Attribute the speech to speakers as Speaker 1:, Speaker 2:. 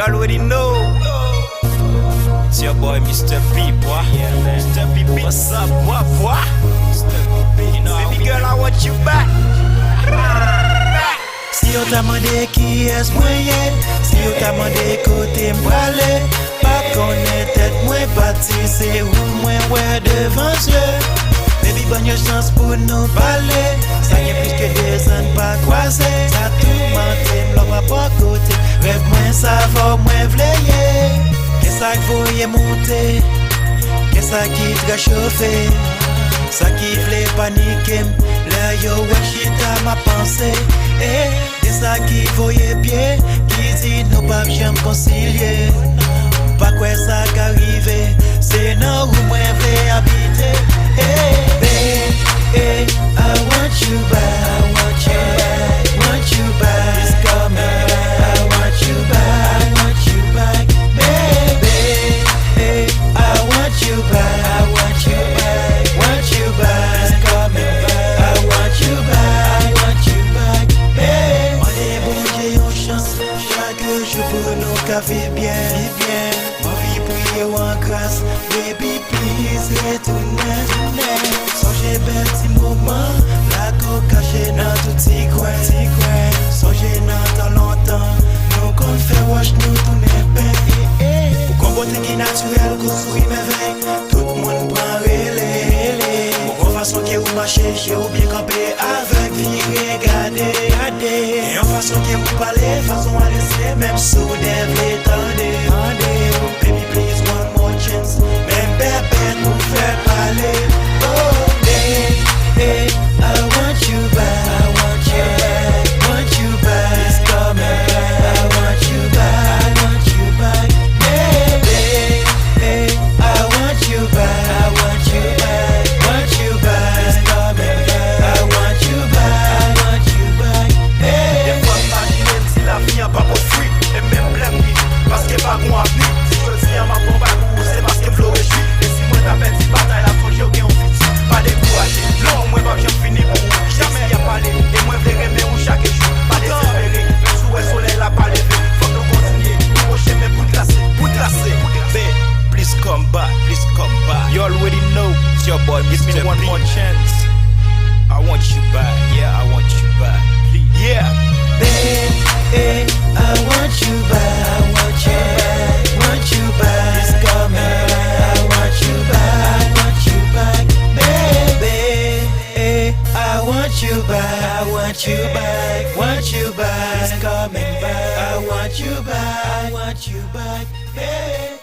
Speaker 1: already know. It's your boy Mr. P, boy. Yeah, man. Mr. P, what's up, boy? Mr. P, you know, baby girl, I want you back.
Speaker 2: Si yo t'a mandé qui est-ce moyen, si yo t'a mandé côté m'brale, pas connaître tête moins parti, c'est où moins ouais devant Dieu. Baby, bonne chance pour nous parler. Ça y est plus que des ans pas croisés. Ça tout menté, l'homme à pas côté. Rêve moins ça va, moins vleiller. Qu'est-ce que vous voyez monter? Qu'est-ce qui te chauffer? Ça qui voulait paniquer. Là yo, wachita ma pensée. Qu'est-ce qui voyait bien? Qui dit nous pas bien concilier? Pas quoi ça qu'arrive? C'est non où moi voulais habiter. Babe, I want you back. I want you back. Want you back. It's coming back. I want you back. I want you back. Babe, I want you back. I want you back. Want you back. It's coming back. I want you back. I want you back. Babe, on est bon, j'ai une chance. Chaque jour pour nous qu'à vivre bien, vivre bien. Ma vie prier en grâce. Baby, please, retourne. Songez bel petit moment, la go cachée dans tout petit coin. Songez dans longtemps, nous qu'on fait wash nous tourner bien. Pour qu'on beauté qui naturel, qu'on sourit merveille, tout le monde prend relais. Pour qu'on façon qui ou marcher, j'ai ou bien camper avec vie, regarder. Et en façon qui ou parler, façon à laisser, même sous des vlés, tendez. Baby please one more chance, même bébé nous fait parler. Hey, I want you back. I want you back. Want you back. It's coming back. I want you back. I want you back. Hey, I want you back. I want you back. Want you back. It's coming back. I want you back. I want you back.
Speaker 1: Des fois, imagine si la vie n'est pas pour fruit. Et même plein vie, parce qu'il n'y a pas bon appui. Si je dis à ma bombe à goût, c'est parce que flow réjouit. Et si moi t'appelle si bataille, la fois j'ai aucun office. Pas découragé, non, moi pas bien fini pour vous. Jamais y'a parlé, et moi je mais où chaque jour. Pas désespéré, même sous le soleil l'a pas levé. Faut nous continuer, nous rocher, mais pour classer. Babe, please come back, please come back. You already know, it's your boy, give me one more chance. I want you back, yeah, I want you back, please, yeah.
Speaker 2: Babe, I want you back. I want you back. Want you back. It's coming back. I want you back. I want you back. Baby, I want you back. I want you back. Want you back. It's coming back. I want you back. I want you back. Baby.